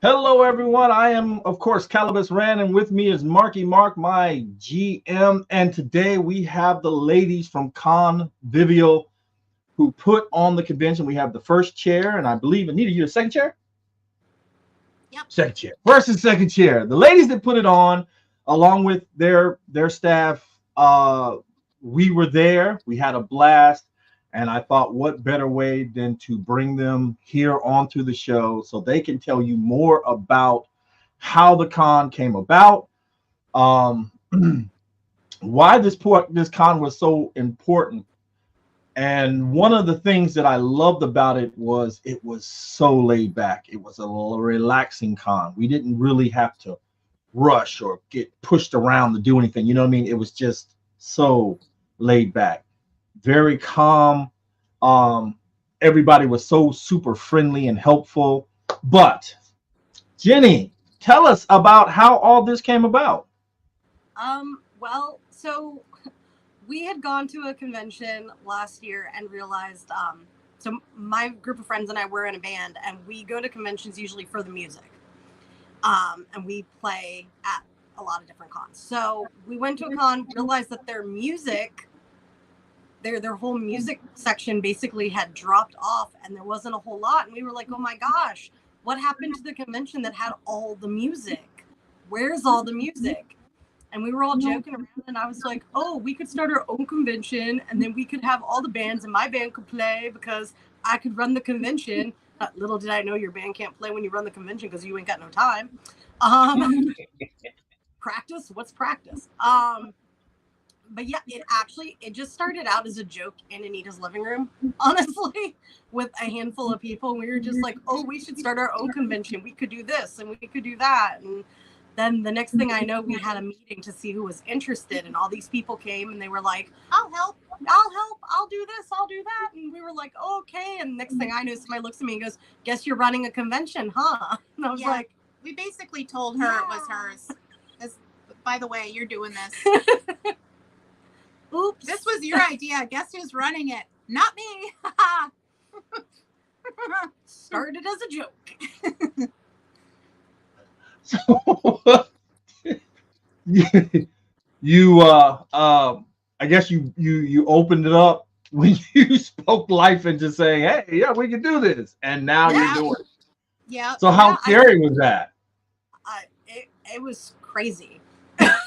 Hello, everyone. I am, of course, Calabas Rand, and with me is Marky Mark, my GM. And today we have the ladies from Convivial who put on the convention. We have the first chair, and I believe, Anita, you're the second chair? Yep. Second chair. First and second chair. The ladies that put it on, along with their staff, we were there. We had a blast. And I thought, what better way than to bring them here onto the show so they can tell you more about how the con came about, um, why this con was so important. And one of the things that I loved about it was so laid back. It was a relaxing con. We didn't really have to rush or get pushed around to do anything. You know what I mean? It was just so laid back, very calm. Um, Everybody was so super friendly and helpful. But Jenny, tell us about how all this came about. So we had gone to a convention last year and realized, so my group of friends and I were in a band, and we go to conventions usually for the music. And we play at a lot of different cons. So we went to a con, realized that their whole music section basically had dropped off, and there wasn't a whole lot. And we were like, oh my gosh, what happened to the convention that had all the music? Where's all the music? And we were all joking around, and I was like, oh, we could start our own convention, and then we could have all the bands, and my band could play because I could run the convention. Little did I know your band can't play when you run the convention because you ain't got no time. Practice? What's practice? But yeah, it just started out as a joke in Anita's living room, honestly, with a handful of people. We were just like, oh, we should start our own convention. We could do this and we could do that. And then the next thing I know, we had a meeting to see who was interested, and all these people came and they were like, I'll help, I'll do this, I'll do that. And we were like, oh, okay. And next thing I know, somebody looks at me and goes, guess you're running a convention, huh? And I was like, we basically told her it was hers. By the way, you're doing this. Oops. This was your idea. Guess who's running it? Not me. Started as a joke. So I guess you opened it up when you spoke life into saying, hey, yeah, we can do this, and now you're doing it. Yeah. So how scary was that? It was crazy. Then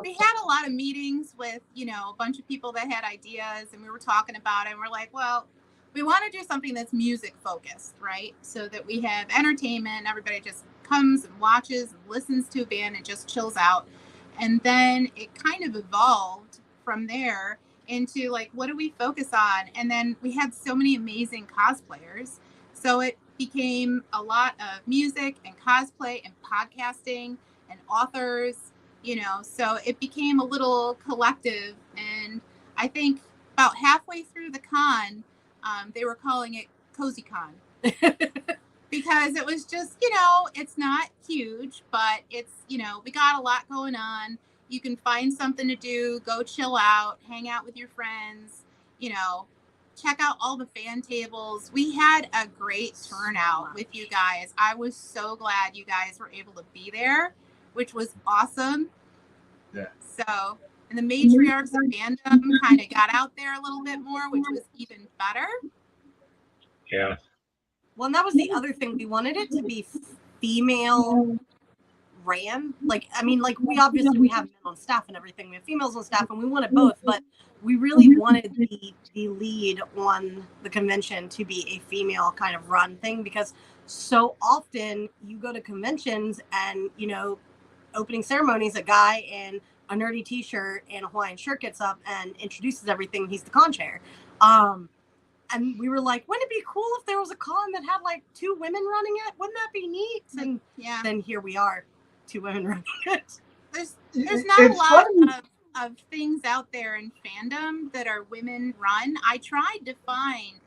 we had a lot of meetings with, a bunch of people that had ideas, and we were talking about it, and we're like, well, we want to do something that's music focused, right? So that we have entertainment, everybody just comes and watches and listens to a band and just chills out. And then it kind of evolved from there into like, what do we focus on? And then we had so many amazing cosplayers. So it became a lot of music and cosplay and podcasting and authors, so it became a little collective. And I think about halfway through the con, they were calling it Cozy Con. Because it was just, it's not huge, but it's, we got a lot going on. You can find something to do, go chill out, hang out with your friends, check out all the fan tables. We had a great turnout with you guys. I was so glad you guys were able to be there, which was awesome. Yeah. So, and the matriarchs of fandom kind of got out there a little bit more, which was even better. Yeah. Well, and that was the other thing. We wanted it to be female ran. We obviously we have men on staff and everything. We have females on staff, and we wanted both, but we really wanted the lead on the convention to be a female kind of run thing, because so often you go to conventions and, opening ceremonies, a guy in a nerdy t-shirt and a Hawaiian shirt gets up and introduces everything. He's the con chair. And we were like, wouldn't it be cool if there was a con that had like two women running it? Wouldn't that be neat? And then here we are, two women running it. There's not a lot of things out there in fandom that are women run. I tried to find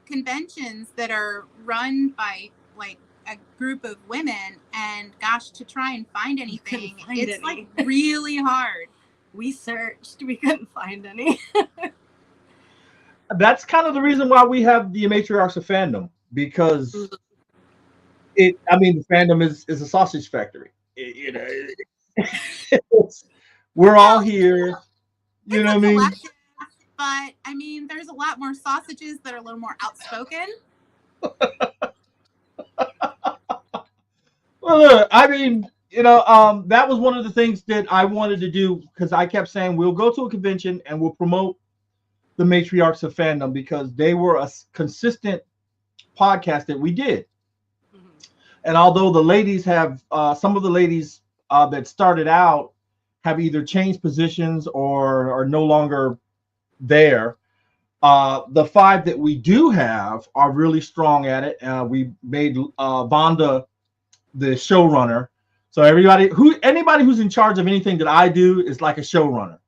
conventions that are run by like a group of women, and gosh, to try and find anything, it's like really hard. We searched, we couldn't find any. That's kind of the reason why we have the matriarchs of fandom, because I mean, the fandom is a sausage factory. It's, we're all Well, here. You it's know a what I mean? collective, but I mean, there's a lot more sausages that are a little more outspoken. Well, look, I mean, that was one of the things that I wanted to do because I kept saying we'll go to a convention and we'll promote the matriarchs of fandom because they were a consistent podcast that we did. Mhm. And although the ladies have some of the ladies that started out have either changed positions or are no longer there, the five that we do have are really strong at it. We made Vonda the showrunner. So anybody who's in charge of anything that I do is like a showrunner.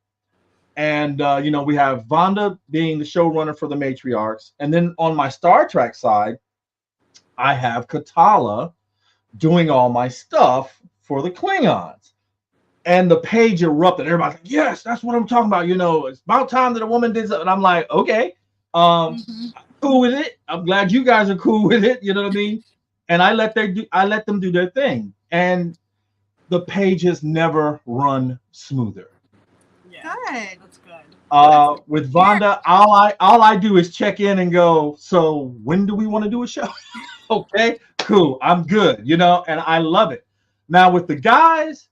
And we have Vonda being the showrunner for the matriarchs, and then on my Star Trek side, I have Katala doing all my stuff for the Klingons. And the page erupted. Everybody's like, "Yes, that's what I'm talking about." It's about time that a woman did something. And I'm like, "Okay, um, Mm-hmm. cool with it. I'm glad you guys are cool with it." You know what I mean? And I let them do their thing, and the page has never run smoother. Yeah, Good. that's good. With Here. Vonda, all I do is check in and go, "So when do we want to do a show?" Okay, cool. I'm good, and I love it. Now with the guys,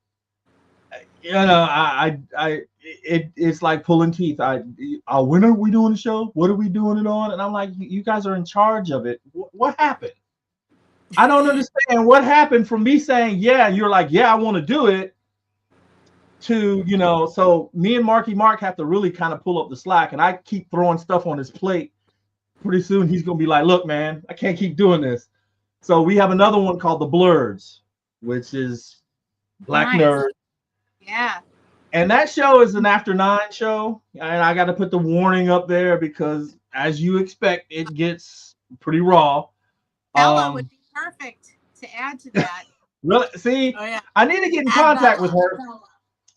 it's like pulling teeth. When are we doing the show? What are we doing it on? And I'm like, you guys are in charge of it. What happened? I don't understand what happened from me saying yeah, and you're like, yeah, I want to do it. To so me and Marky Mark have to really kind of pull up the slack, and I keep throwing stuff on his plate. Pretty soon he's gonna be like, look, man, I can't keep doing this. So we have another one called the Blurs, which is Black Nice. Nerd. Yeah. And that show is an after 9 show. And I got to put the warning up there because, as you expect, it gets pretty raw. Ella would be perfect to add to that. Really, see, Oh yeah. I need to get in Add contact with Bella. her.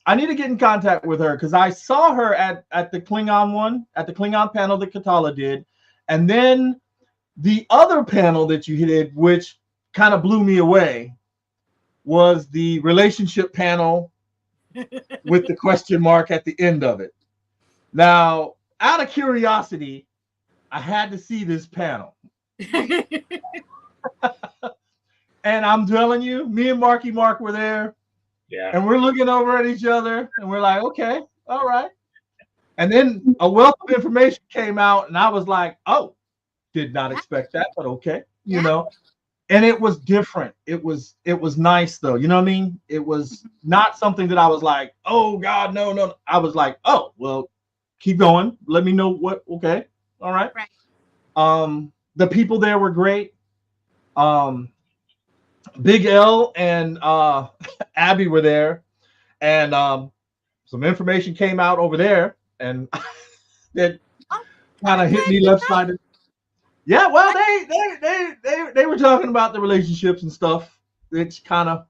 I need to get in contact with her because I saw her at the Klingon one, at the Klingon panel that Katala did. And then the other panel that you did, which kind of blew me away, was the relationship panel with the question mark at the end of it. Now, out of curiosity, I had to see this panel. And I'm telling you, me and Marky Mark were there. Yeah. And we're looking over at each other and we're like, okay, all right. And then a wealth of information came out and I was like, oh, did not expect that, but okay, And it was different. It was nice though. You know what I mean? It was not something that I was like, oh God, no. I was like, oh, well, keep going. Let me know what, okay. All right. Right. The people there were great. Big L and Abby were there. And some information came out over there and that kind of hit me left sided. Yeah, well, they were talking about the relationships and stuff. It's kind of,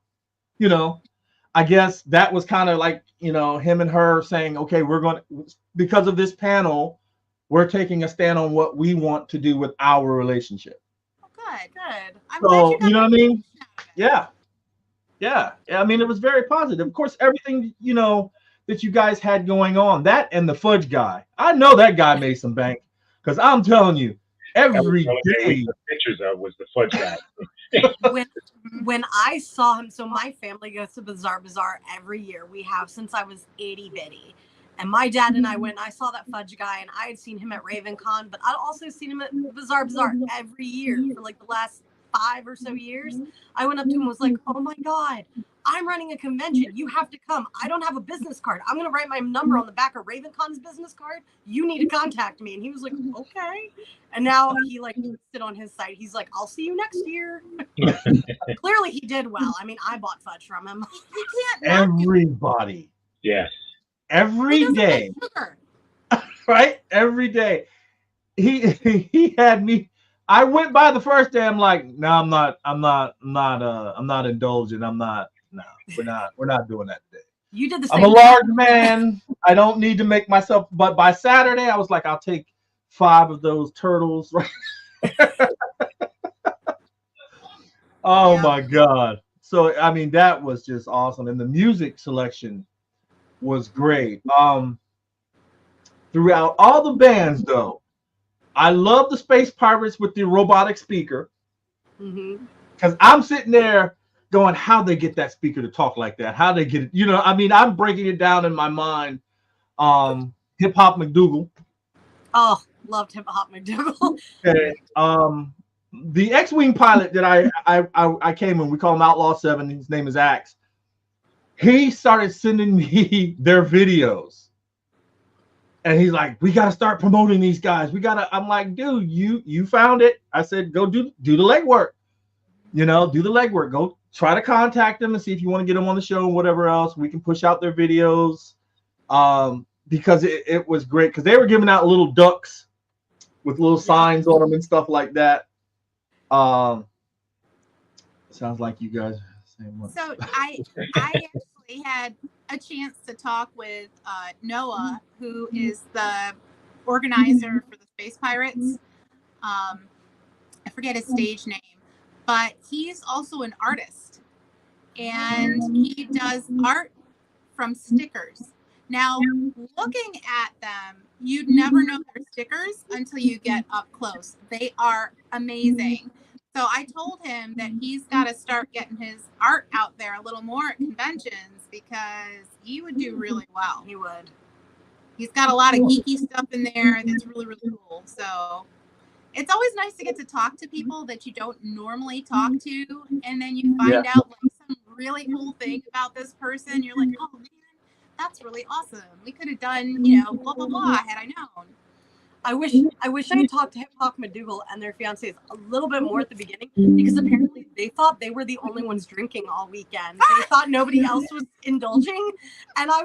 I guess that was kind of like, him and her saying, okay, we're going to, because of this panel, we're taking a stand on what we want to do with our relationship. Oh, good. I'm So, glad you got you know what I mean? Yeah. I mean, it was very positive. Of course, everything, that you guys had going on, that and the fudge guy. I know that guy made some bank because I'm telling you, every day. Pictures of was the fudge guy. When I saw him, so my family goes to Bazaar every year. We have since I was itty bitty. And my dad and I went, I saw that fudge guy, and I had seen him at RavenCon, but I'd also seen him at Bazaar every year for like the last 5 or so years. I went up to him and was like, oh my God, I'm running a convention. You have to come. I don't have a business card. I'm going to write my number on the back of RavenCon's business card. You need to contact me. And he was like, okay. And now he like listed on his site. He's like, I'll see you next year. Clearly he did well. I mean, I bought fudge from him. You can't. Everybody. Yes. Every day. Right? Every day. He had me. I went by the first day. I'm like, no, I'm not indulging. We're not doing that today. You did the same. I'm a large man. I don't need to make myself, but by Saturday, I was like, I'll take 5 of those turtles, right? Oh Yeah. my God. So I mean that was just awesome. And the music selection was great. Throughout all the bands though, I love the Space Pirates with the robotic speaker. Mm-hmm. Because I'm sitting there going, how they get that speaker to talk like that? How they get it? You know, I mean, I'm breaking it down in my mind. Hip Hop McDougal. Oh, loved Hip Hop McDougal. Okay. The X-wing pilot that I came in, we call him Outlaw 7. His name is Axe. He started sending me their videos. And he's like, we gotta start promoting these guys. We gotta. I'm like, dude, you found it. I said, go do the legwork. You know, do the legwork. Go try to contact them and see if you want to get them on the show and whatever else. We can push out their videos. Because it was great because they were giving out little ducks with little signs on them and stuff like that. Sounds like you guys are the same one. So I actually had a chance to talk with Noah, who is the organizer for the Space Pirates. I forget his stage name, but he's also an artist, and he does art from stickers. Now, looking at them, you'd never know they're stickers until you get up close. They are amazing. So I told him that he's got to start getting his art out there a little more at conventions because he would do really well. He would. He's got a lot of geeky stuff in there that's really, really cool. So it's always nice to get to talk to people that you don't normally talk to, and then you find out like some really cool thing about this person. You're like, oh man, that's really awesome. We could have done, blah blah blah had I known. I wish I had talked to Hip Hop McDougal and their fiancés a little bit more at the beginning because apparently they thought they were the only ones drinking all weekend. They thought nobody else was indulging, and I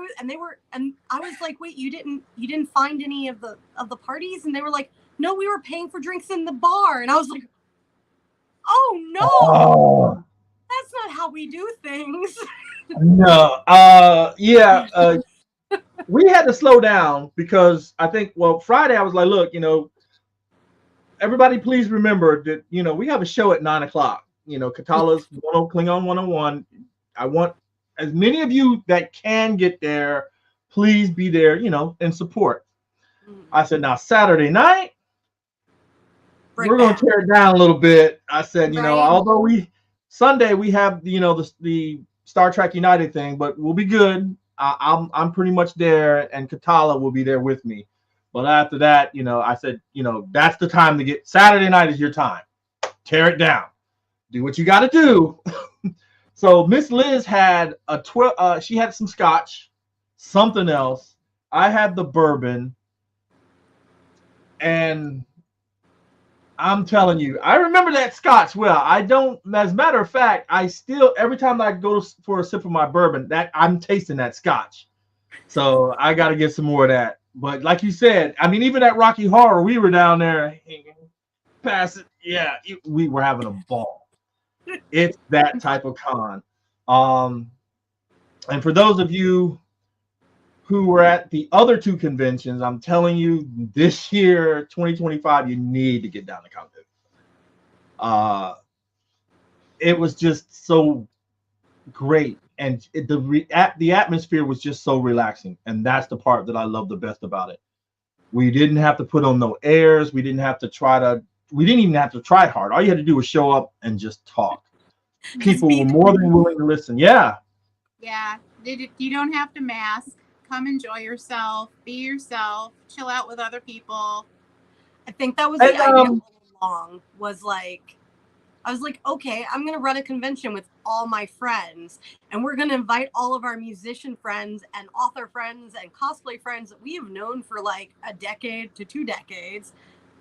was like, wait, you didn't find any of the parties? And they were like, no, we were paying for drinks in the bar, and I was like, oh no, that's not how we do things. No, we had to slow down because I think, Friday I was like, look, everybody please remember that, we have a show at 9:00. Katala's Klingon 101. I want as many of you that can get there, please be there, and support. I said, now Saturday night, we're going to tear it down a little bit. I said, although Sunday we have, the Star Trek United thing, but we'll be good. I'm pretty much there, and Katala will be there with me. But after that, I said, that's the time to get. Saturday night is your time. Tear it down. Do what you got to do. So Miss Liz had she had some scotch, something else. I had the bourbon, and I'm telling you, I remember that scotch well. I don't, as a matter of fact, I still, every time I go for a sip of my bourbon, that I'm tasting that scotch. So I got to get some more of that. But like you said, I mean, even at Rocky Horror, we were down there past it. Yeah, we were having a ball. It's that type of con. And for those of you who were at the other two conventions, I'm telling you, this year, 2025, you need to get down to Convivial. It was just so great, and the atmosphere was just so relaxing, and that's the part that I love the best about it. We didn't have to put on no airs. We didn't even have to try hard. All you had to do was show up and just talk. People were more than willing to listen. Yeah. You don't have to mask. Come enjoy yourself, be yourself, chill out with other people. I think that was the idea all along, was like, I was like, okay, I'm going to run a convention with all my friends, and we're going to invite all of our musician friends and author friends and cosplay friends that we have known for like a decade to 2 decades,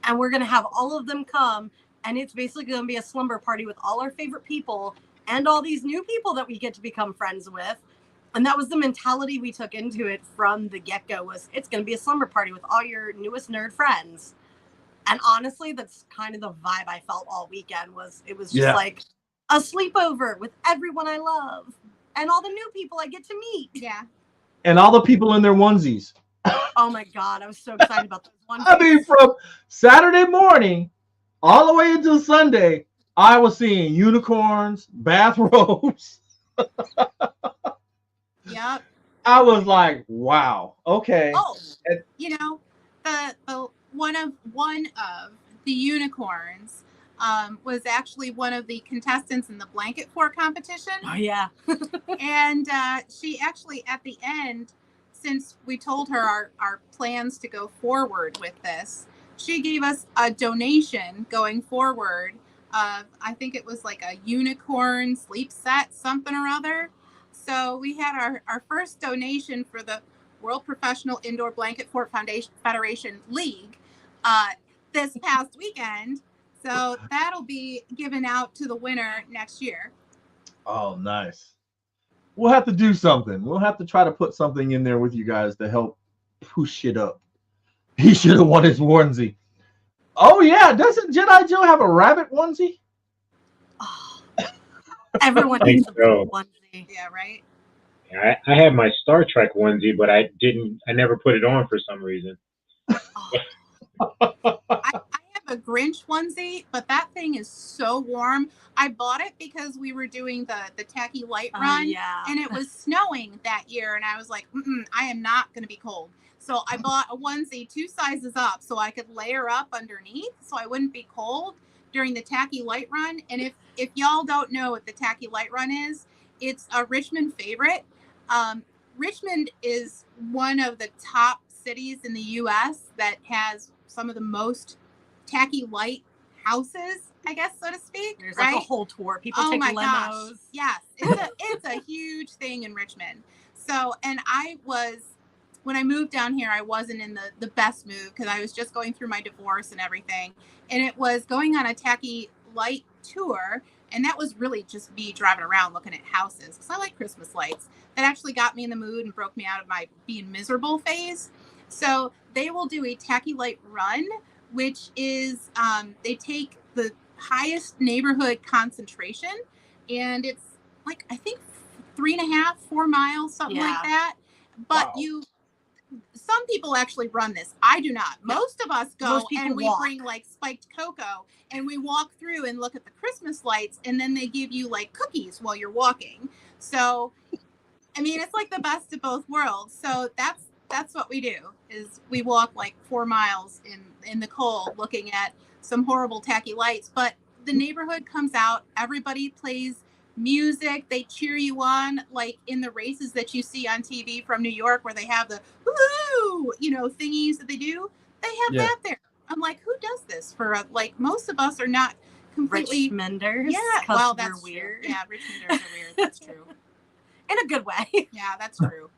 and we're going to have all of them come, and it's basically going to be a slumber party with all our favorite people and all these new people that we get to become friends with. And that was the mentality we took into it from the get-go, was it's going to be a slumber party with all your newest nerd friends. And honestly, that's kind of the vibe I felt all weekend. It was just like a sleepover with everyone I love and all the new people I get to meet. Yeah. And all the people in their onesies. Oh my God, I was so excited about those onesies. I mean, from Saturday morning all the way until Sunday, I was seeing unicorns, bathrobes. Yep. I was like, wow, okay. Oh, you know, the one of the unicorns was actually one of the contestants in the blanket fort competition. Oh yeah. And she actually, at the end, since we told her our plans to go forward with this, she gave us a donation going forward of, I think it was like a unicorn sleep set, something or other. So we had our first donation for the World Professional Indoor Blanket Fort Foundation Federation League this past weekend. So that'll be given out to the winner next year. Oh, nice. We'll have to do something. We'll have to try to put something in there with you guys to help push it up. He should have won his onesie. Oh yeah, doesn't Jedi Joe have a rabbit onesie? Oh, everyone I needs think a so. onesie. Yeah, right. I had my Star Trek onesie, but I never put it on for some reason. Oh, I have a Grinch onesie, but that thing is so warm. I bought it because we were doing the tacky light run, yeah. and it was snowing that year, and I was like, I am not going to be cold. So I bought a onesie 2 sizes up so I could layer up underneath so I wouldn't be cold during the tacky light run. And if y'all don't know what the tacky light run is, it's a Richmond favorite. Richmond is one of the top cities in the U.S. that has some of the most tacky light houses, I guess, so to speak. There's right? like a whole tour. People Oh take my limos. gosh. Yes. It's a huge thing in Richmond. So, and when I moved down here, I wasn't in the best mood because I was just going through my divorce and everything. And it was going on a tacky light tour. And that was really just me driving around looking at houses because I like Christmas lights. That actually got me in the mood and broke me out of my being miserable phase. So they will do a tacky light run, which is they take the highest neighborhood concentration, and it's like, I think 3.5, 4 miles, something like that. But Wow. some people actually run this. I do not. Most of us go and we walk. bring like spiked cocoa and we walk through and look at the Christmas lights, and then they give you like cookies while you're walking. So, I mean, it's like the best of both worlds. So that's what we do, is we walk like 4 miles in the cold looking at some horrible tacky lights. But the neighborhood comes out, everybody plays music, they cheer you on, like in the races that you see on TV from New York where they have the woo, thingies that they do. They have that there. I'm like, who does this for like, most of us are not completely Richmonders. Yeah, well, that's weird. True. Yeah, Richmonders are weird. That's true. In a good way. Yeah, that's true.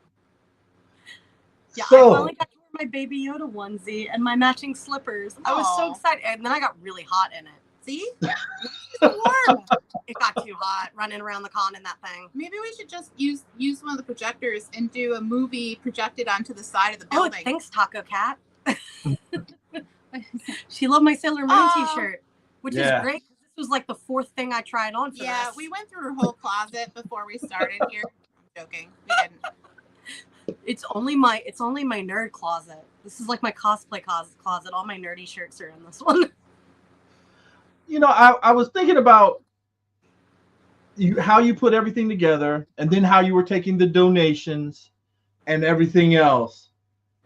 Yeah, So, I finally got to wear my Baby Yoda onesie and my matching slippers. I was so Aw. excited, and then I got really hot in it. See? It's warm. It got too hot running around the con in that thing. Maybe we should just use one of the projectors and do a movie projected onto the side of the Oh, building. thanks, Taco Cat. She loved my Sailor Moon Oh. t-shirt, which Yeah. is great. This was like the 4th thing I tried on for Yeah, this. we went through her whole closet before we started here. I'm joking. We didn't. It's only my nerd closet. This is like my cosplay closet. All my nerdy shirts are in this one. I was thinking about how you put everything together, and then how you were taking the donations and everything else.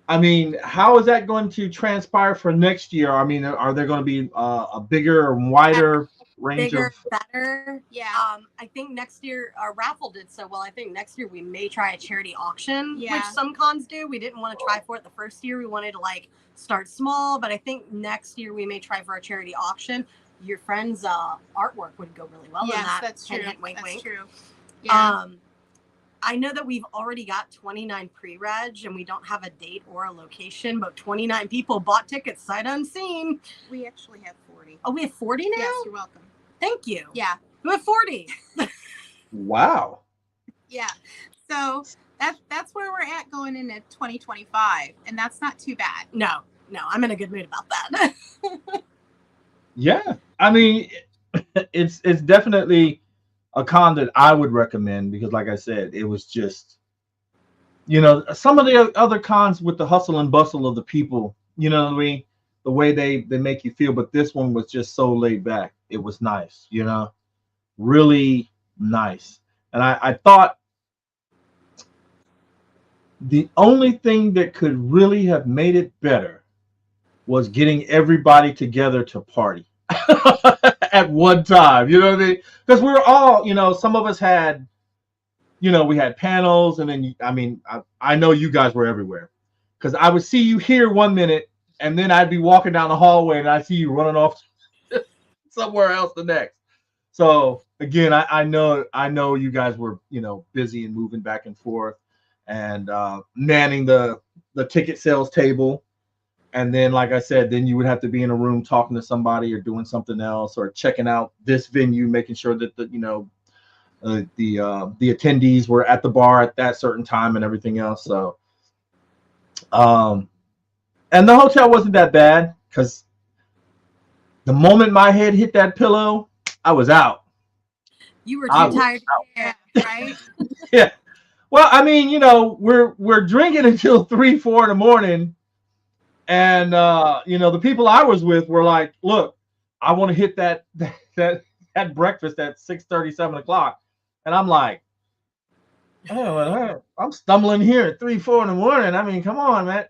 I mean, how is that going to transpire for next year? I mean, are there going to be a bigger and wider range Bigger, of? better. Yeah. I think next year our raffle did so well. I think next year we may try a charity auction, Yeah. which some cons do. We didn't want to try for it the first year. We wanted to like start small, but I think next year we may try for a charity auction. Your friend's artwork would go really well in Yes, that. that's true. Hint, hint, wink, That's wink. true. Yeah. I know that we've already got 29 pre-reg and we don't have a date or a location, but 29 people bought tickets sight unseen. We actually have 40. Oh, we have 40 now? Yes, you're welcome. Thank you. Yeah. We have 40. Wow. Yeah. So that's where we're at going into 2025, and that's not too bad. No, I'm in a good mood about that. Yeah. I mean, it's definitely a con that I would recommend because, like I said, it was just, some of the other cons with the hustle and bustle of the people, what I mean? The way they make you feel. But this one was just so laid back. it was nice, really nice. And I thought the only thing that could really have made it better was getting everybody together to party at one time. You know what I mean? Because we were all, some of us had, we had panels, and then I know you guys were everywhere, because I would see you here one minute, and then I'd be walking down the hallway, and I see you running off somewhere else the next. So again, I know you guys were busy and moving back and forth, and manning the ticket sales table. And then, like I said, then you would have to be in a room talking to somebody or doing something else or checking out this venue, making sure that the attendees were at the bar at that certain time and everything else. So, and the hotel wasn't that bad, because the moment my head hit that pillow, I was out. You were too tired. Yeah, right? Yeah. Well, we're drinking until 3-4 in the morning. And the people I was with were like, look, I want to hit that breakfast at 6:30, 7 o'clock. And I'm like, oh, I'm stumbling here at 3-4 in the morning. I mean, come on, man.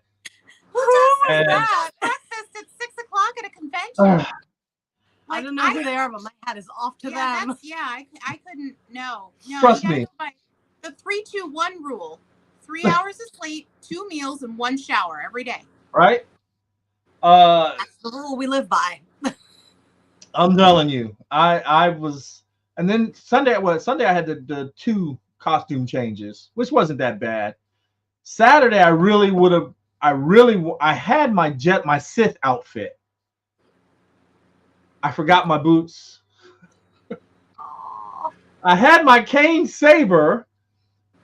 Who does that? Breakfast at 6 o'clock at a convention. I don't know who they are, but my hat is off to them. I couldn't. No. Trust me. The 3-2-1 rule: 3 hours of sleep, 2 meals, and 1 shower every day. Right? That's the rule we live by. I'm telling you, I was, and then Sunday I had the 2 costume changes, which wasn't that bad. Saturday I had my Sith outfit. I forgot my boots. I had my cane saber,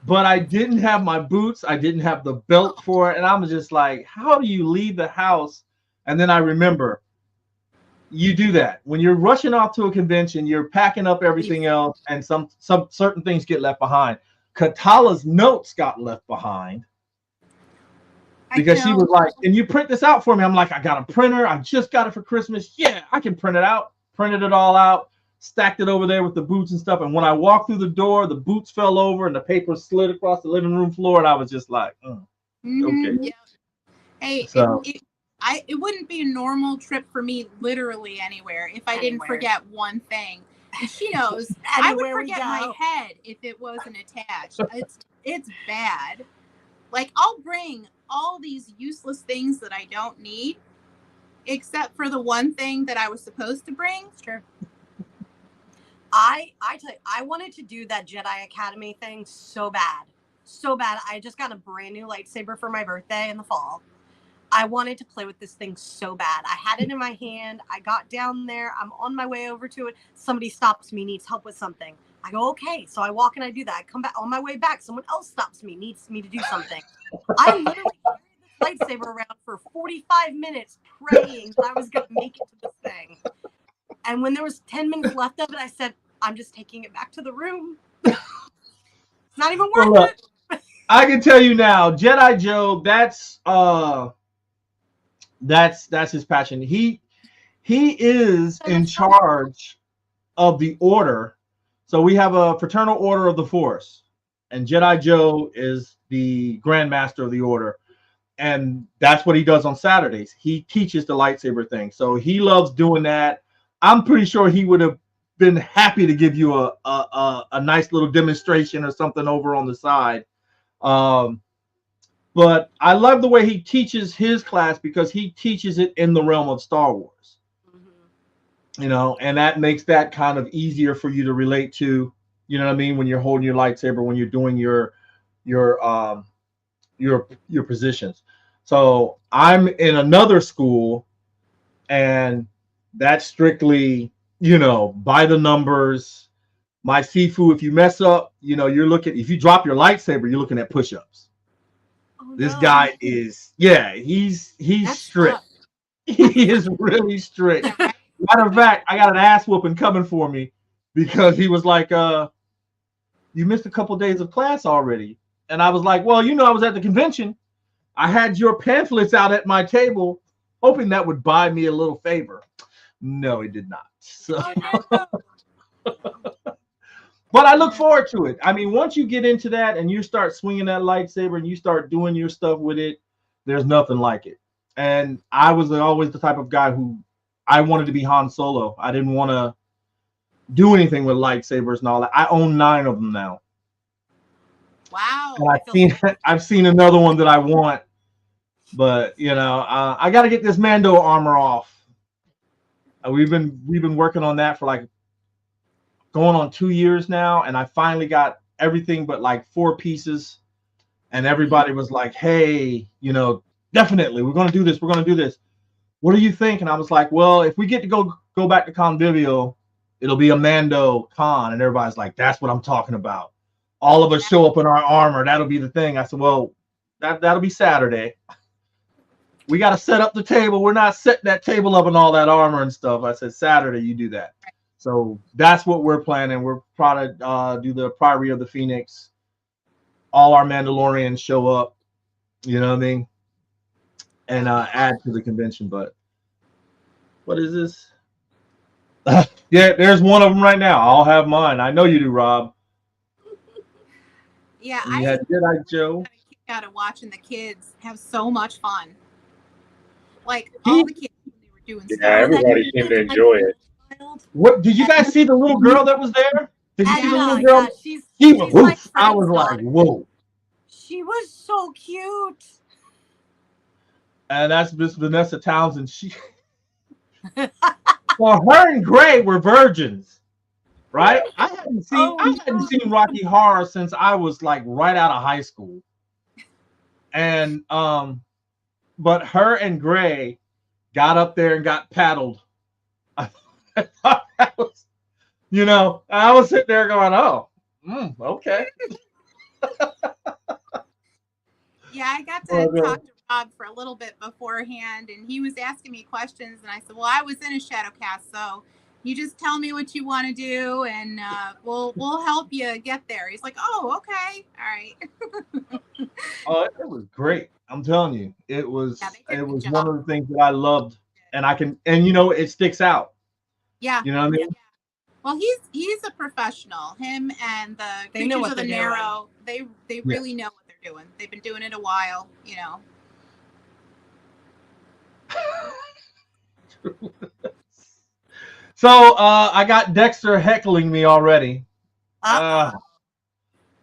but I didn't have my boots. I didn't have the belt for it. And I'm just like, how do you leave the house? And then I remember, you do that. When you're rushing off to a convention, you're packing up everything else, and some certain things get left behind. Katala's notes got left behind. Because she was like, "Can you print this out for me?" I'm like, "I got a printer. I just got it for Christmas. Yeah, I can print it out." Printed it all out, stacked it over there with the boots and stuff. And when I walked through the door, the boots fell over and the paper slid across the living room floor. And I was just like, okay. Yeah. Hey, so it wouldn't be a normal trip for me, literally anywhere, if I didn't forget one thing. And she knows I would forget my head if it wasn't attached. It's bad. Like, I'll bring all these useless things that I don't need, except for the one thing that I was supposed to bring. Sure. I tell you, I wanted to do that Jedi Academy thing so bad. So bad. I just got a brand new lightsaber for my birthday in the fall. I wanted to play with this thing so bad. I had it in my hand. I got down there. I'm on my way over to it. Somebody stops me, needs help with something. I go, okay. So I walk and I do that. I come back on my way back. Someone else stops me, needs me to do something. I literally carried this lightsaber around for 45 minutes praying that I was going to make it to this thing. And when there was 10 minutes left of it, I said, I'm just taking it back to the room. It's not even worth it. I can tell you now, Jedi Joe, that's his passion. He is in charge of the order. So we have a fraternal order of the Force, and Jedi Joe is the Grand Master of the order. And that's what he does on Saturdays. He teaches the lightsaber thing. So he loves doing that. I'm pretty sure he would have been happy to give you a nice little demonstration or something over on the side. But I love the way he teaches his class, because he teaches it in the realm of Star Wars. Mm-hmm. And that makes that kind of easier for you to relate to, you know what I mean, when you're holding your lightsaber, when you're doing your positions. So I'm in another school, and that's strictly, by the numbers. My Sifu, if you mess up, you're looking, if you drop your lightsaber, you're looking at push-ups. Oh, this guy is, he's that's strict. Tough. He is really strict. Matter of fact, I got an ass whooping coming for me, because he was like, you missed a couple days of class already. And I was like, well, I was at the convention. I had your pamphlets out at my table, hoping that would buy me a little favor. No, it did not. So, Oh no. but I look forward to it. I mean, once you get into that and you start swinging that lightsaber and you start doing your stuff with it, there's nothing like it. And I was always the type of guy who I wanted to be Han Solo. I didn't want to do anything with lightsabers and all that. I own 9 of them now. Wow. And I've seen another one that I want, but I got to get this Mando armor off. We've been working on that for like going on 2 years now, and I finally got everything but like 4 pieces. And everybody was like, "Hey, definitely, we're gonna do this. We're gonna do this. What do you think?" And I was like, "Well, if we get to go back to Convivial, it'll be a Mando con." And everybody's like, "That's what I'm talking about. All of us show up in our armor. That'll be the thing." I said, "Well, that'll be Saturday. We got to set up the table. We're not setting that table up and all that armor and stuff." I said, "Saturday, you do that." So that's what we're planning. We're trying to do the Priory of the Phoenix. All our Mandalorians show up, you know what I mean, and add to the convention. But what is this? Yeah, there's one of them right now. I'll have mine. I know you do, Rob. Yeah, And you had Jedi Joe. got a kick out of watching the kids have so much fun. Like all the kids when they were doing Yeah, stuff. everybody seemed to enjoy it. What did you guys see the little girl that was there? Did you see the little girl? Yeah, She was, she's my whoosh. I was friend's like, daughter. whoa. She was so cute. And that's Miss Vanessa Townsend. Well, her and Gray were virgins, right? I hadn't seen Rocky Horror since I was like right out of high school. And but her and Gray got up there and got paddled. I thought that was, I was sitting there going, "Oh, okay." Yeah, I got to talk to Rob for a little bit beforehand, and he was asking me questions, and I said, "Well, I was in a shadow cast, so you just tell me what you want to do, and we'll help you get there." He's like, "Oh, okay, all right." Oh, it was great. I'm telling you, it was Yeah, one of the things that I loved, and it sticks out. Yeah. You know what I mean? Yeah. Well, he's a professional. Him and the They know Creatures what of the they're Narrow, they really know what they're doing. They've been doing it a while, So I got Dexter heckling me already.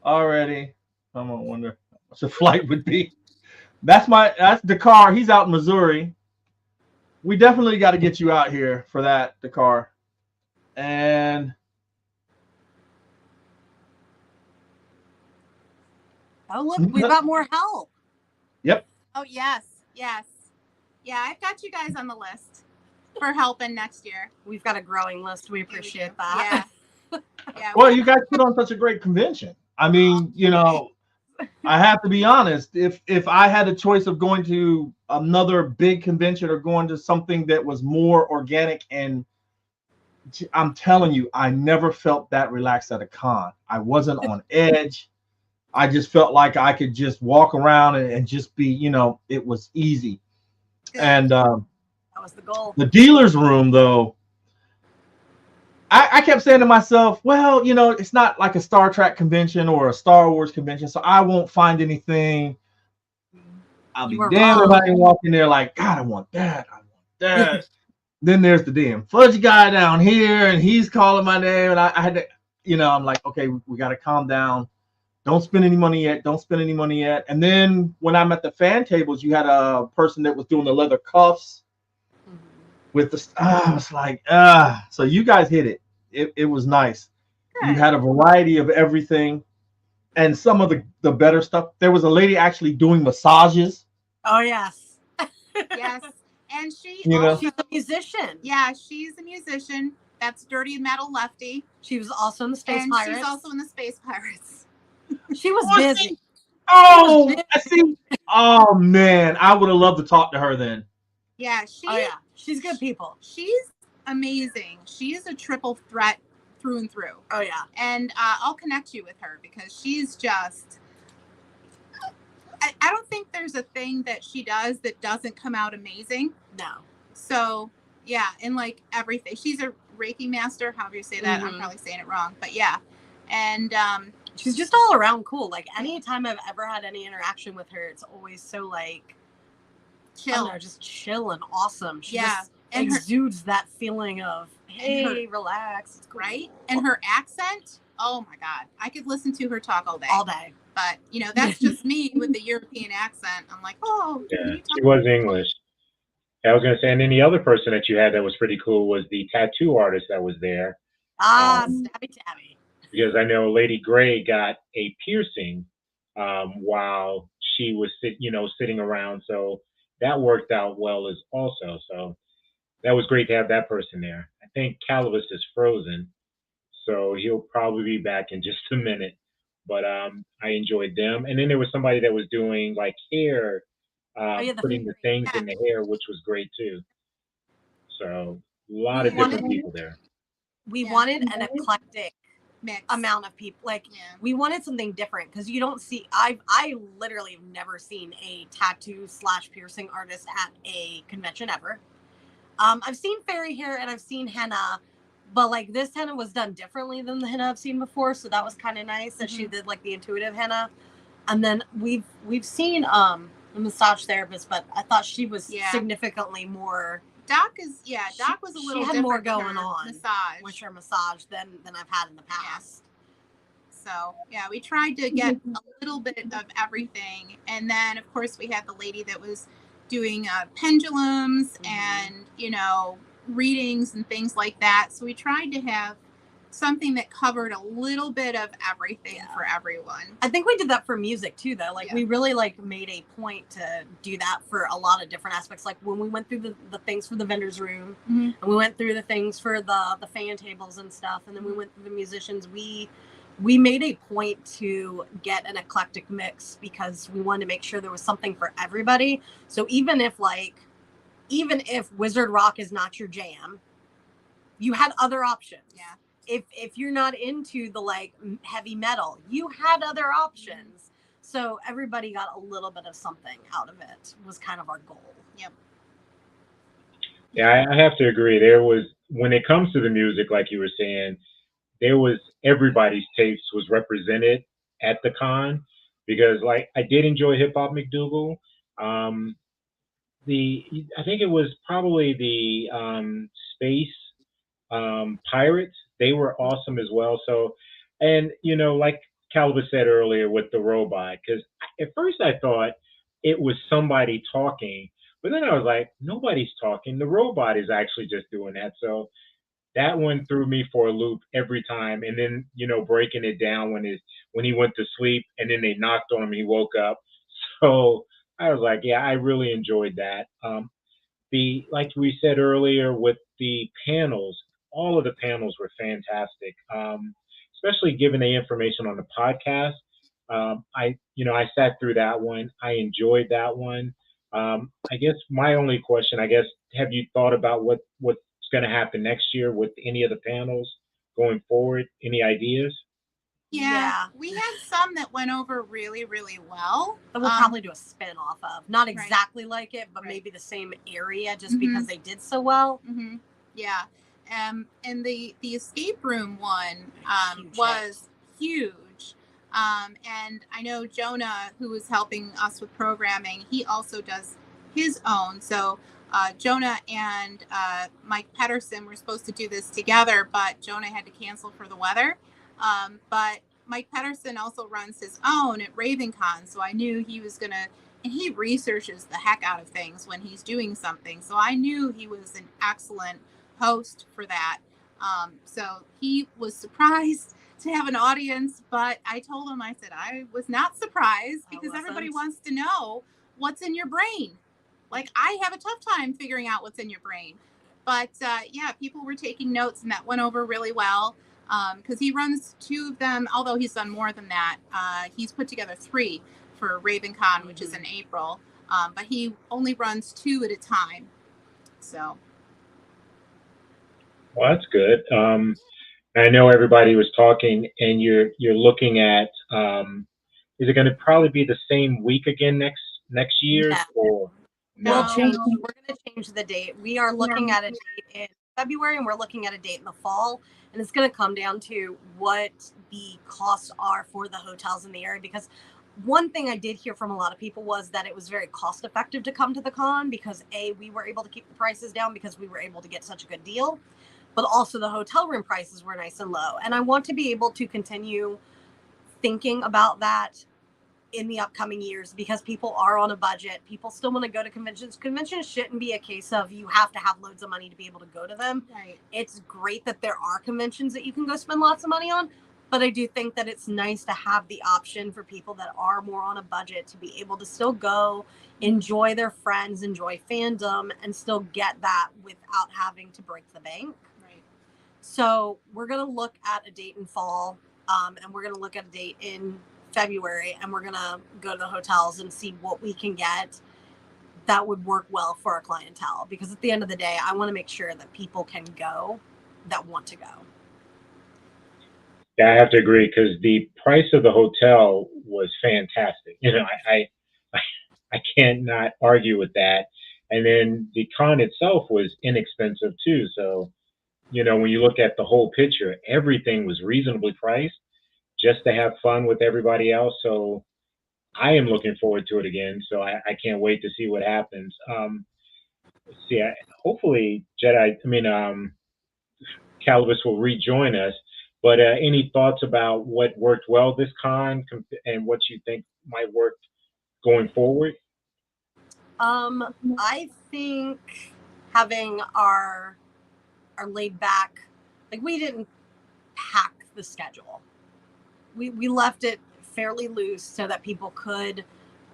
Already. I'm gonna wonder what the flight would be. That's Dakar. He's out in Missouri. We definitely got to get you out here for that, Dakar. And oh, look, we got more help. Yep. Oh, yes. Yeah, I've got you guys on the list for helping next year. We've got a growing list. We appreciate that. Yeah. Well, you guys put on such a great convention. I mean, I have to be honest. If I had a choice of going to another big convention or going to something that was more organic, and I'm telling you, I never felt that relaxed at a con. I wasn't on edge. I just felt like I could just walk around and just be, it was easy. Good. And that was the goal. The dealer's room, though, I kept saying to myself, well, it's not like a Star Trek convention or a Star Wars convention, so I won't find anything. I'll be damned if I ain't walk in there like, God, I want that. Then there's the damn fudge guy down here, and he's calling my name, and I had to, I'm like, okay, we got to calm down. Don't spend any money yet. And then when I'm at the fan tables, you had a person that was doing the leather cuffs with the. I was like, So you guys hit it. It was nice. Good. You had a variety of everything, and some of the better stuff. There was a lady actually doing massages. Oh yes. Yes, and she's a musician. Yeah, she's a musician. That's Dirty Metal Lefty. She was also in the Space Pirates. She's also in the Space Pirates. She was busy. I see. Oh man, I would have loved to talk to her then. Yeah, she's good people. She's amazing. She is a triple threat through and through. Oh yeah. And I'll connect you with her because she's just. I don't think there's a thing that she does that doesn't come out amazing. No. So Yeah, and like everything. She's a Reiki master, however you say that. I'm probably saying it wrong, but yeah. And she's just all around cool. Like anytime I've ever had any interaction with her, it's always so like chill, just chill and awesome. She just and exudes that feeling of hey, relax, it's cool. Right? And her accent, oh my god, I could listen to her talk all day. All day. But you know, that's just me with the European accent. I'm like, oh, yeah, she was English. I was gonna say, and then the other person that you had that was pretty cool was the tattoo artist that was there. Stabby Tabby. Because I know Lady Gray got a piercing while she was sitting around, so that worked out well as also. So that was great to have that person there. I think Calibus is frozen, so he'll probably be back in just a minute. But I enjoyed them, and then there was somebody that was doing like hair, putting the things in the hair, which was great too. So a lot of different people there. We wanted an eclectic amount of people. Like we wanted something different because you don't see. I literally have never seen a tattoo / piercing artist at a convention ever. I've seen fairy hair and I've seen henna, but like this henna was done differently than the henna I've seen before, so that was kind of nice that she did like the intuitive henna. And then we've seen a massage therapist, but I thought she was significantly more. Doc was a little. She had more going on massage with her massage than I've had in the past. So yeah, we tried to get a little bit of everything, and then of course we had the lady that was doing pendulums and readings and things like that. So we tried to have something that covered a little bit of everything for everyone. I think we did that for music too, though. Like we really like made a point to do that for a lot of different aspects. Like when we went through the things for the vendor's room, and we went through the things for the fan tables and stuff, and then we went through the musicians. We made a point to get an eclectic mix because we wanted to make sure there was something for everybody. So even if Wizard Rock is not your jam, you had other options. Yeah. If you're not into the like heavy metal, you had other options. So everybody got a little bit of something out of it was kind of our goal. Yep. Yeah, I have to agree. There was, when it comes to the music, like you were saying, there was everybody's taste was represented at the con because like I did enjoy Hip Hop McDougal. I think it was probably the Space Pirates. They were awesome as well. So, and like Calva said earlier with the robot, because at first I thought it was somebody talking, but then I was like, nobody's talking. The robot is actually just doing that. So that one threw me for a loop every time. And then breaking it down when he went to sleep, and then they knocked on him, he woke up. So I was like, yeah, I really enjoyed that. Like we said earlier with the panels, all of the panels were fantastic, especially given the information on the podcast. I sat through that one. I enjoyed that one. I guess my only question, have you thought about what's going to happen next year with any of the panels going forward? Any ideas? Yeah, we had some that went over really, really well. That we'll probably do a spin off of. Not exactly like it, but maybe the same area just because they did so well. Yeah. And the escape room one was huge. And I know Jonah, who was helping us with programming, he also does his own. So Jonah and Mike Pedersen were supposed to do this together, but Jonah had to cancel for the weather. But Mike Pedersen also runs his own at RavenCon, so I knew he was going to, and he researches the heck out of things when he's doing something. So I knew he was an excellent host for that. So he was surprised to have an audience, but I told him, I said, I was not surprised because everybody wants to know what's in your brain. Like I have a tough time figuring out what's in your brain, but yeah, people were taking notes and that went over really well. Because he runs 2 of them, although he's done more than that. He's put together 3 for RavenCon, which is in April, but he only runs 2 at a time. So, well, that's good. I know everybody was talking, and you're looking at. Is it going to probably be the same week again next year? Yeah. Or We'll No. change. We're going to change the date. We are looking at a date in February, and we're looking at a date in the fall. And it's going to come down to what the costs are for the hotels in the area. Because one thing I did hear from a lot of people was that it was very cost effective to come to the con because we were able to keep the prices down because we were able to get such a good deal, but also the hotel room prices were nice and low. And I want to be able to continue thinking about that in the upcoming years because people are on a budget. People still want to go to conventions. Conventions shouldn't be a case of you have to have loads of money to be able to go to them. Right. It's great that there are conventions that you can go spend lots of money on, but I do think that it's nice to have the option for people that are more on a budget to be able to still go, enjoy their friends, enjoy fandom, and still get that without having to break the bank. Right. So we're going to look at a date in fall, and we're going to look at a date in February, and we're going to go to the hotels and see what we can get that would work well for our clientele. Because at the end of the day, I want to make sure that people can go that want to go. Yeah, I have to agree because the price of the hotel was fantastic. I, I can't not argue with that. And then the con itself was inexpensive too. So, when you look at the whole picture, everything was reasonably priced just to have fun with everybody else. So I am looking forward to it again. So I can't wait to see what happens. See, hopefully Calibus will rejoin us. But any thoughts about what worked well this con and what you think might work going forward? I think having our laid back, like we didn't pack the schedule. We left it fairly loose so that people could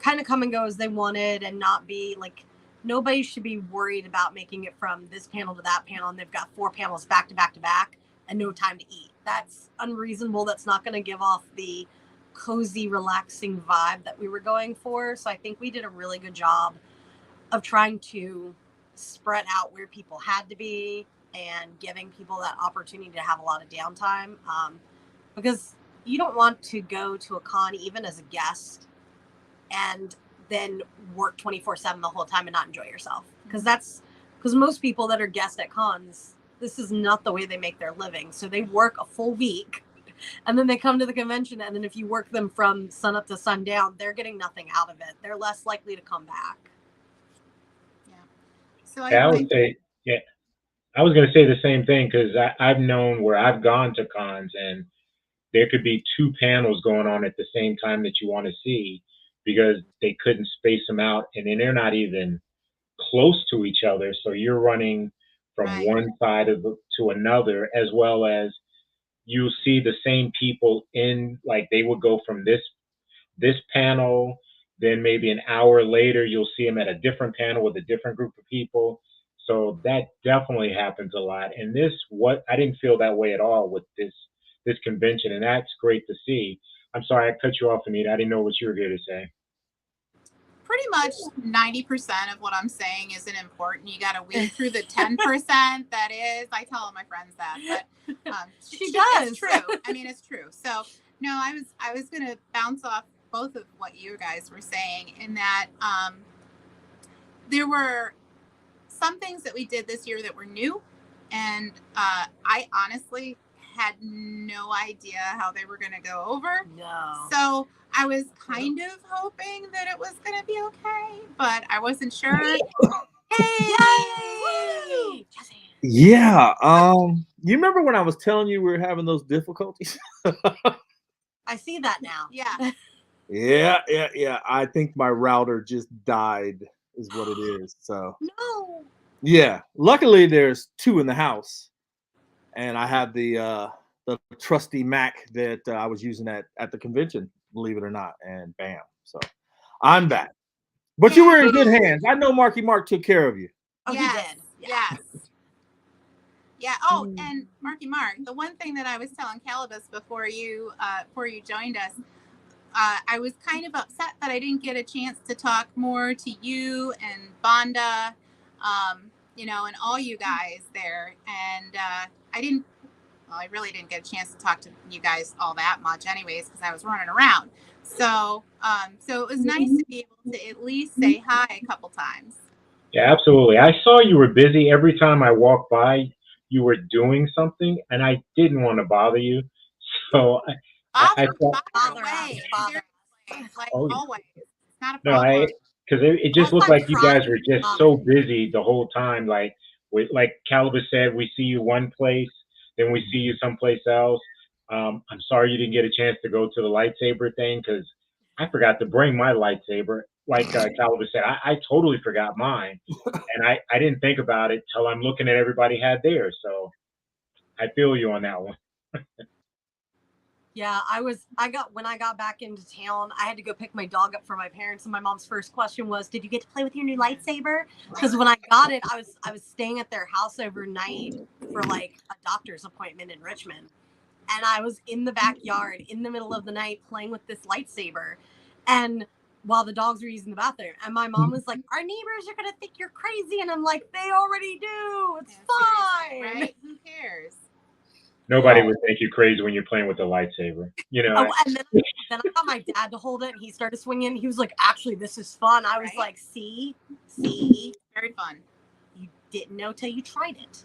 kind of come and go as they wanted and not be like, nobody should be worried about making it from this panel to that panel and they've got 4 panels back to back to back and no time to eat. That's unreasonable. That's not going to give off the cozy, relaxing vibe that we were going for. So I think we did a really good job of trying to spread out where people had to be and giving people that opportunity to have a lot of downtime. Because you don't want to go to a con even as a guest and then work 24/7 the whole time and not enjoy yourself. Because most people that are guests at cons, this is not the way they make their living. So they work a full week and then they come to the convention. And then if you work them from sun up to sundown, they're getting nothing out of it. They're less likely to come back. Yeah. So I would say, yeah, I was going to say the same thing because I've known where I've gone to cons and there could be 2 panels going on at the same time that you want to see because they couldn't space them out and then they're not even close to each other. So you're running from Right. one side to another, as well as you see the same people in, like they would go from this panel, then maybe an hour later you'll see them at a different panel with a different group of people. So that definitely happens a lot. And what I didn't feel that way at all with this convention, and that's great to see. I'm sorry I cut you off, Anita. I didn't know what you were here to say. pretty much 90% of what I'm saying isn't important. You got to weed through the 10% that is. I tell all my friends that, but she does. It's true. I mean, it's true. So no, I was going to bounce off both of what you guys were saying in that there were some things that we did this year that were new, and I honestly had no idea how they were going to go over. No. So I was kind of hoping that it was going to be okay, but I wasn't sure. Hey! Yay! Yeah. You remember when I was telling you we were having those difficulties? I see that now. Yeah. Yeah. I think my router just died, is what it is. So No. yeah. Luckily, there's 2 in the house, and I have the trusty Mac that I was using at the convention, believe it or not, and bam. So I'm back. But you were in good hands. I know Marky Mark took care of you. Oh, yes. he did. Yes. Yeah. Oh, and Marky Mark, the one thing that I was telling Calibus before you joined us, I was kind of upset that I didn't get a chance to talk more to you and Bonda, and all you guys there. And I really didn't get a chance to talk to you guys all that much anyways, because I was running around. So it was nice to be able to at least say hi a couple times. Yeah, absolutely. I saw you were busy. Every time I walked by, you were doing something, and I didn't want to bother you. So I Offer thought, fire Bother us, away. bother Seriously, like oh, always. It's not a no, problem. because it just Unless looked I'm like you trying guys to were be just bothered. so busy the whole time. Like Caliber said, we see you one place, then we see you someplace else. I'm sorry you didn't get a chance to go to the lightsaber thing because I forgot to bring my lightsaber. Like Caliber said, I totally forgot mine, and I didn't think about it till I'm looking at everybody had theirs. So I feel you on that one. Yeah, when I got back into town, I had to go pick my dog up for my parents, and my mom's first question was, "Did you get to play with your new lightsaber?" Because when I got it, I was staying at their house overnight for like a doctor's appointment in Richmond, and I was in the backyard in the middle of the night playing with this lightsaber, and while the dogs were using the bathroom, and my mom was like, "Our neighbors are gonna think you're crazy," and I'm like, "They already do. It's Yeah, seriously, fine." right? Who cares? Nobody would think you crazy when you're playing with a lightsaber. You know. Oh, and then I got my dad to hold it, and he started swinging. He was like, "Actually, this is fun." I was Right? like, "See, Very fun. you didn't know till you tried it."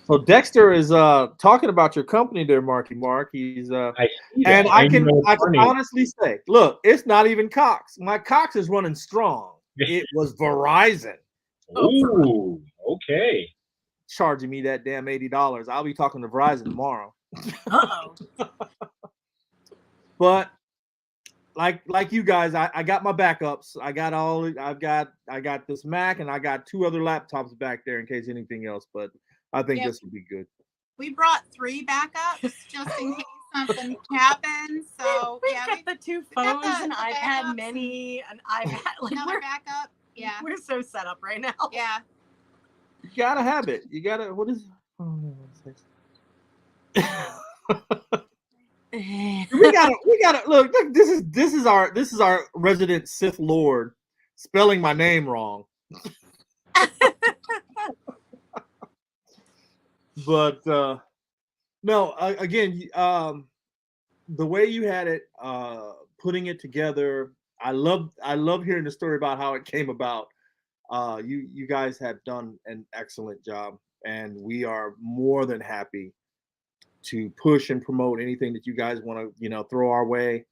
So Dexter is talking about your company there, Marky Mark. He's I see and that, and you know what's I can funny? honestly say, look, it's not even Cox. My Cox is running strong. It was Verizon Oh, for Ooh, okay. charging me that damn $80. I'll be talking to Verizon tomorrow. oh, But like you guys, I got my backups. I got this Mac and I got two other laptops back there in case anything else. But I think Yep. this will be good. We brought 3 backups just in case something happens. So we've yeah, got the two we got phones, an the iPad backups Mini, an iPad. Like another backup. Yeah. we're so set up right now. Yeah. You gotta have it. You gotta. What is? Oh, no, we gotta look. This is our resident Sith Lord spelling my name wrong. But no, again, the way you had it, putting it together, I love hearing the story about how it came about. You guys have done an excellent job, and we are more than happy to push and promote anything that you guys want to throw our way.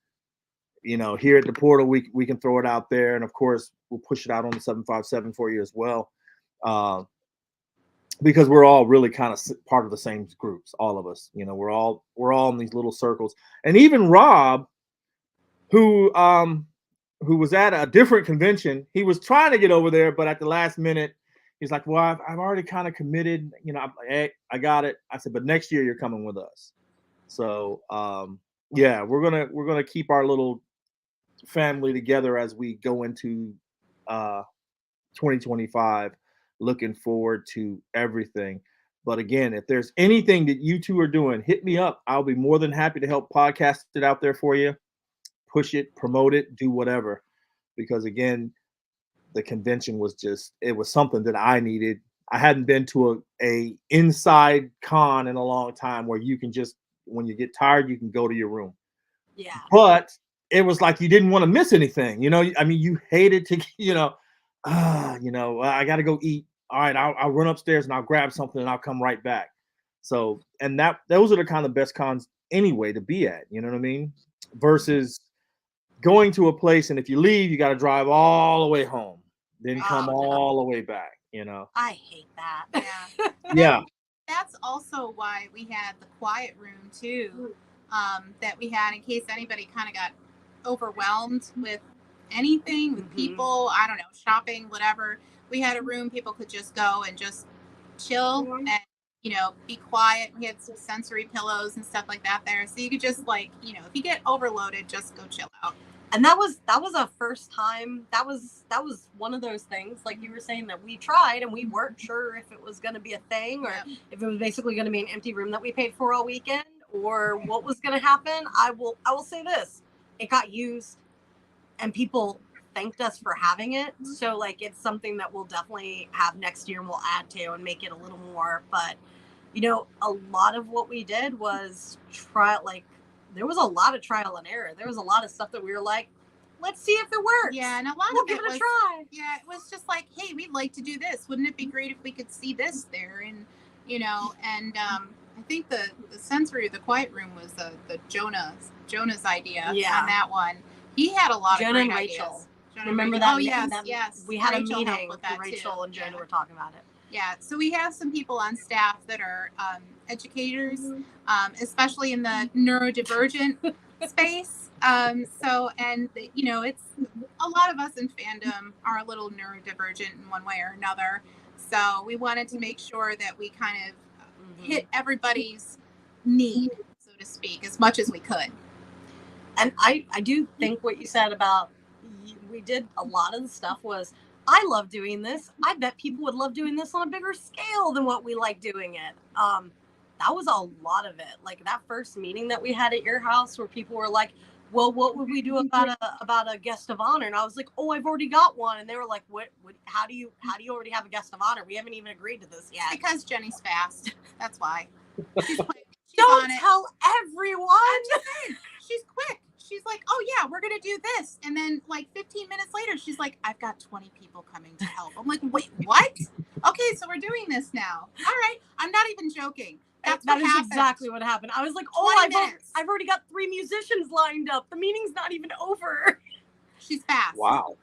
Here at the portal, we can throw it out there, and of course we'll push it out on the 757 for you as well. Uh, because we're all really kind of part of the same groups, all of us. We're all in these little circles, and even Rob, who was at a different convention, he was trying to get over there, but at the last minute, he's like, "Well, I've already kind of committed. I'm like, hey, I got it." I said, "But next year you're coming with us." So yeah, we're gonna keep our little family together as we go into uh 2025, looking forward to everything. But again, if there's anything that you two are doing, hit me up. I'll be more than happy to help podcast it out there for you, push it, promote it, do whatever. Because again, the convention it was something that I needed. I hadn't been to a inside con in a long time where you can just, when you get tired, you can go to your room. Yeah. But it was like you didn't want to miss anything. I mean, you hated to, I got to go eat. All right, I'll run upstairs and I'll grab something and I'll come right back. So, and those are the kind of best cons anyway to be at. You know what I mean? Versus going to a place and if you leave, you got to drive all the way home, then come Oh, no. all the way back. I hate that. Yeah. Yeah. That's also why we had the quiet room too, that we had in case anybody kind of got overwhelmed with anything, with people, I don't know, shopping, whatever. We had a room people could just go and just chill and be quiet. We had some sensory pillows and stuff like that there, so you could just if you get overloaded, just go chill out. And that was a first time. That was one of those things, like you were saying, that we tried and we weren't sure if it was going to be a thing or if it was basically going to be an empty room that we paid for all weekend or what was going to happen. I will say this: it got used, and people thanked us for having it. So like it's something that we'll definitely have next year and we'll add to and make it a little more. But a lot of what we did was try. Like there was a lot of trial and error. There was a lot of stuff that we were like, let's see if it works. Yeah, and a lot We'll of give it it a was, try. yeah, it was just like, hey, we'd like to do this. Wouldn't it be great if we could see this there? And I think the sensory, the quiet room was the Jonah's idea on that one. He had a lot Jonah of and great Rachel. ideas. Remember that? Oh yes, yes. We had Rachel a helped meeting with that Rachel too. and Jonah were talking about it. Yeah, so we have some people on staff that are educators, especially in the neurodivergent space. It's a lot of us in fandom are a little neurodivergent in one way or another. So we wanted to make sure that we kind of hit everybody's need, so to speak, as much as we could. And I do think what you said about we did a lot of the stuff was, I love doing this. I bet people would love doing this on a bigger scale than what we like doing it. That was a lot of it. Like that first meeting that we had at your house where people were like, well, what would we do about a guest of honor? And I was like, oh, I've already got one. And they were like, what how do you already have a guest of honor? We haven't even agreed to this yet. It's because Jenny's fast. That's why. She's quick. Don't tell everyone. I'm just saying, she's quick. She's like, oh yeah, we're gonna do this, and then like 15 minutes later, she's like, I've got 20 people coming to help. I'm like, wait, what? Okay, so we're doing this now. All right, I'm not even joking. That is exactly what happened. I was like, oh, I've already got 3 musicians lined up. The meeting's not even over. She's fast. Wow.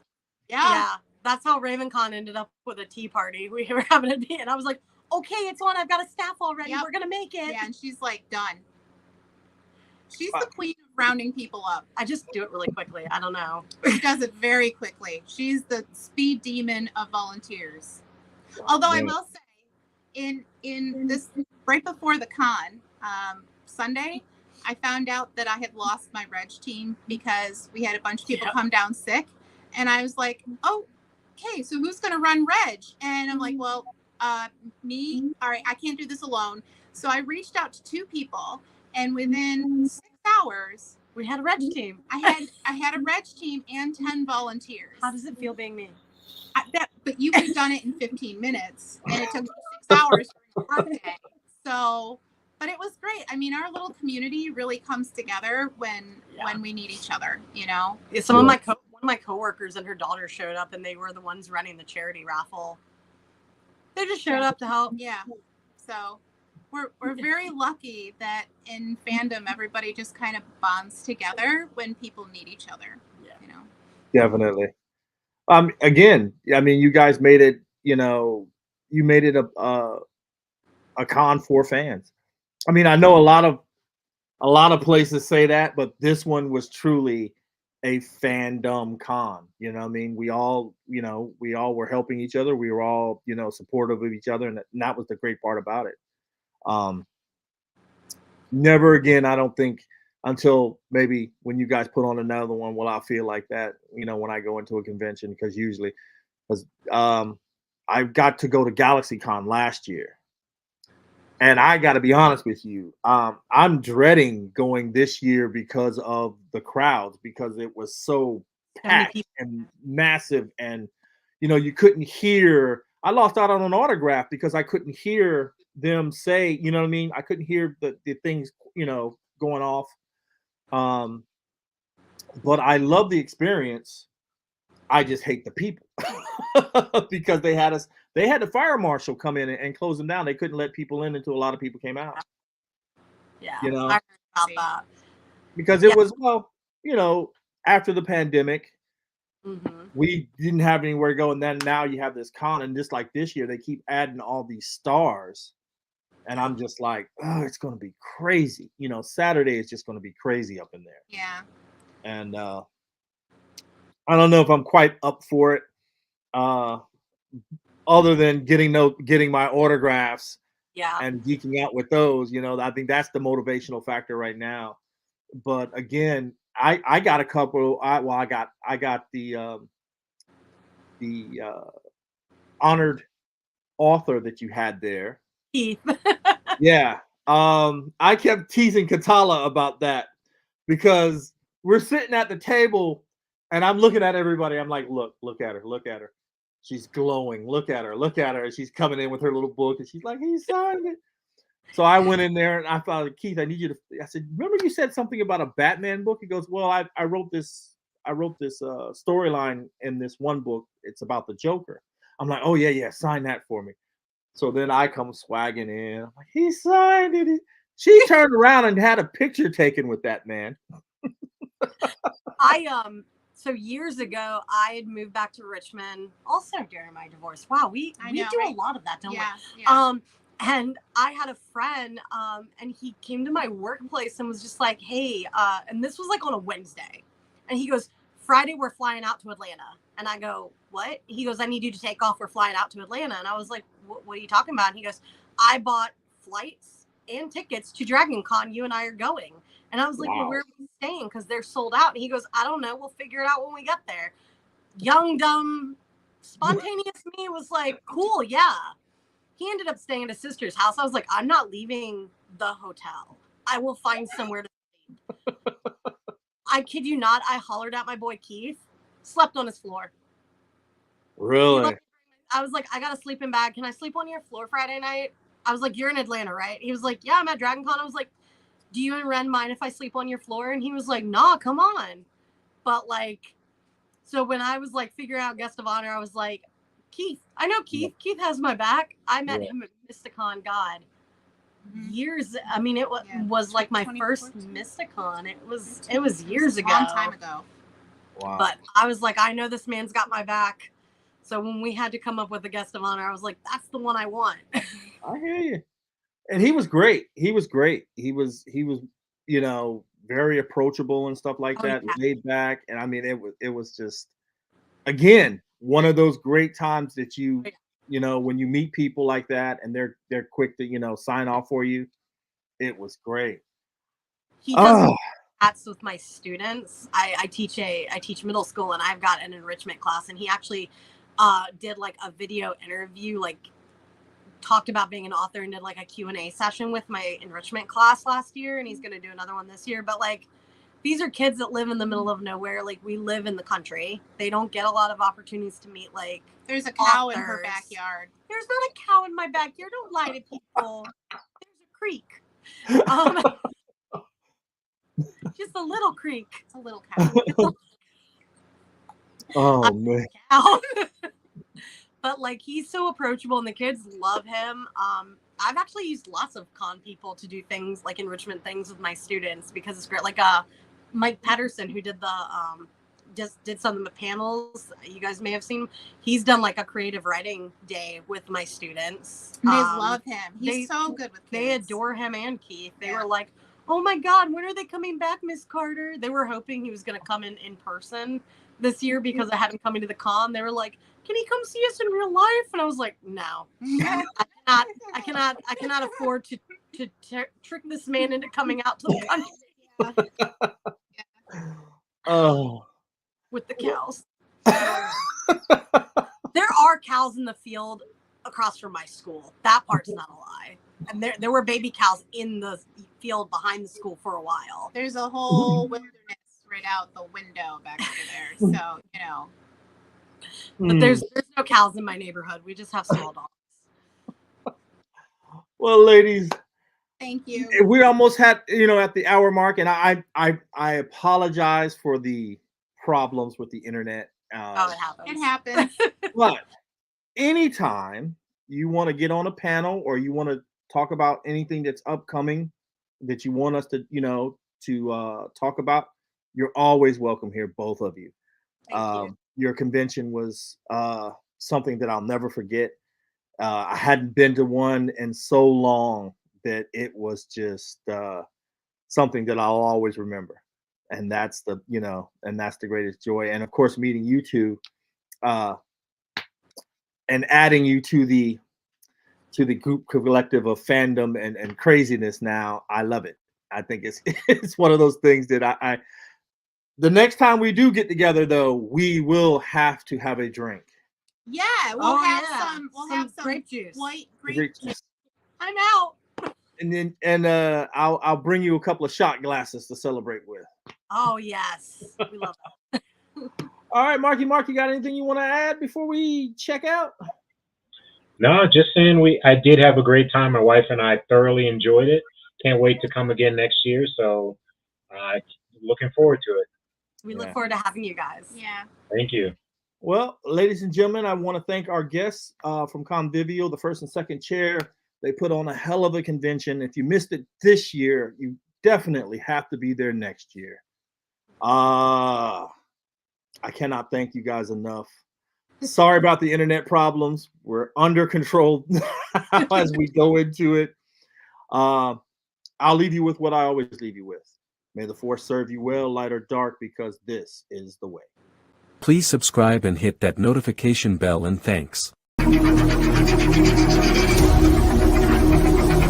Yeah. That's how RavenCon ended up with a tea party. We were having a tea, and I was like, okay, it's on. I've got a staff already. Yep. We're gonna make it. Yeah, and she's like, done. She's the queen of rounding people up. I just do it really quickly. I don't know. She does it very quickly. She's the speed demon of volunteers. Although I will say, in this right before the con, Sunday, I found out that I had lost my reg team because we had a bunch of people come down sick, and I was like, oh, okay, so who's gonna run reg? And I'm like, well, me. All right, I can't do this alone. So I reached out to 2 people. And within 6 hours, we had a reg team. I had a reg team and 10 volunteers. How does it feel being me? But you could have done it in 15 minutes, and it took 6 hours during the workday. So, but it was great. I mean, our little community really comes together when we need each other. You know. Yeah, one of my coworkers and her daughter showed up, and they were the ones running the charity raffle. They just showed up to help. Yeah. So. We're very lucky that in fandom everybody just kind of bonds together when people need each other. Yeah. You know. Definitely. Again, I mean, you guys made it. You made it a con for fans. I mean, I know a lot of places say that, but this one was truly a fandom con. You know what I mean? We all were helping each other. We were all, supportive of each other, and that was the great part about it. Never again, I don't think, until maybe when you guys put on another one, will I feel like that, when I go into a convention, because I got to go to GalaxyCon last year, and I got to be honest with you, I'm dreading going this year because of the crowds, because it was so packed and massive, and you couldn't hear. I lost out on an autograph because I couldn't hear them say, you know what I mean? I couldn't hear the things, going off. But I love the experience. I just hate the people because they had the fire marshal come in and close them down. They couldn't let people in until a lot of people came out. Yeah. I heard about that. Because it was, after the pandemic, we didn't have anywhere to go. And then now you have this con, and just like this year, they keep adding all these stars. And I'm just like, oh, it's going to be crazy. Saturday is just going to be crazy up in there. Yeah. And I don't know if I'm quite up for it. Other than getting my autographs, and geeking out with those. I think that's the motivational factor right now. But again, I got a couple. I got the honored author that you had there. Keith. Yeah. I kept teasing Katala about that, because we're sitting at the table and I'm looking at everybody. I'm like, look at her. She's glowing. Look at her. She's coming in with her little book, and she's like, he signed it. So I went in there and I thought, Keith, I said, remember you said something about a Batman book? He goes, well, I wrote this wrote this storyline in this one book. It's about the Joker. I'm like, oh yeah, sign that for me. So then I come swagging in. I'm like, he signed it. She turned around and had a picture taken with that man. So years ago, I had moved back to Richmond, also during my divorce. Wow, we do right? A lot of that, don't we? Yeah. And I had a friend, and he came to my workplace and was just like, hey, and this was like on a Wednesday. And he goes, Friday, we're flying out to Atlanta. And I go, what? He goes, I need you to take off. We're flying out to Atlanta. And I was like, what are you talking about? And he goes, I bought flights and tickets to Dragon Con. You and I are going. And I was like, well, where are we staying? Because they're sold out. And he goes, I don't know. We'll figure it out when we get there. Young, dumb, spontaneous me was like, cool, yeah. He ended up staying at his sister's house. I was like, I'm not leaving the hotel. I will find somewhere to sleep. I kid you not. I hollered at my boy Keith, slept on his floor. Really? I was like, I got a sleeping bag. Can I sleep on your floor Friday night? I was like, you're in Atlanta, right? He was like, yeah, I'm at Dragon Con. I was like, do you and Ren mind if I sleep on your floor? And he was like, nah, come on. But like, so when I was like figuring out guest of honor, I was like, Keith, I know Keith. Keith has my back. I met him at Mysticon, God, years. I mean, it was like my first Mysticon. It was years ago. A long time ago. Wow. But I was like, I know this man's got my back. So when we had to come up with a guest of honor, I was like, that's the one I want. I hear you. And he was great. He was, you know, very approachable and stuff like that, laid back. And I mean, it was just, again, one of those great times that you know, when you meet people like that and they're quick to, you know, sign off for you. It was great. He does chats with my students. I teach middle school, and I've got an enrichment class, and he actually did like a video interview, like talked about being an author, and did like a Q&A session with my enrichment class last year, and he's going to do another one this year. But like, these are kids that live in the middle of nowhere. Like, we live in the country. They don't get a lot of opportunities to meet, like, there's a cow in her backyard. There's not a cow in my backyard. Don't lie to people. There's a creek. Just a little creek. It's a little cow. Oh, man. But like, he's so approachable, and the kids love him. I've actually used lots of con people to do things like enrichment things with my students, because it's great. Like Mike Patterson, who did the just did some of the panels you guys may have seen. He's done like a creative writing day with my students. They love him. He's so good with kids. They adore him and Keith. They were like, oh my God, when are they coming back, Miss Carter? They were hoping he was going to come in person this year because I had him coming to the con. They were like, can he come see us in real life? And I was like, no, I cannot afford to trick this man into coming out to the country. Oh, with the cows. There are cows in the field across from my school. That part's not a lie. And there were baby cows in the field behind the school for a while. There's a whole wilderness right out the window back over there. So, you know. But there's no cows in my neighborhood. We just have small dogs. Well, ladies, thank you. We almost had, you know, at the hour mark, and I apologize for the problems with the internet. It happens. It happens. But anytime you want to get on a panel or you want to talk about anything that's upcoming that you want us to, you know, to talk about, you're always welcome here, both of you. Thank you. Your convention was something that I'll never forget. I hadn't been to one in so long that it was just something that I'll always remember. And that's the, you know, and that's the greatest joy. And of course, meeting you two and adding you to the group collective of fandom and craziness now, I love it. I think it's one of those things that I the next time we do get together, though, we will have to have a drink. Yeah, we'll have some grape juice. White grape juice. I'm out. And I'll bring you a couple of shot glasses to celebrate with. Oh yes, we love that. All right, Marky, you got anything you want to add before we check out? No, just saying I did have a great time. My wife and I thoroughly enjoyed it. Can't wait to come again next year. So looking forward to it. We look Yeah. forward to having you guys. Yeah. Thank you. Well, ladies and gentlemen, I want to thank our guests from Convivial, the first and second chair. They put on a hell of a convention. If you missed it this year, you definitely have to be there next year. I cannot thank you guys enough. Sorry about the internet problems. We're under control as we go into it. I'll leave you with what I always leave you with. May the force serve you well, light or dark, because this is the way. Please subscribe and hit that notification bell, and thanks.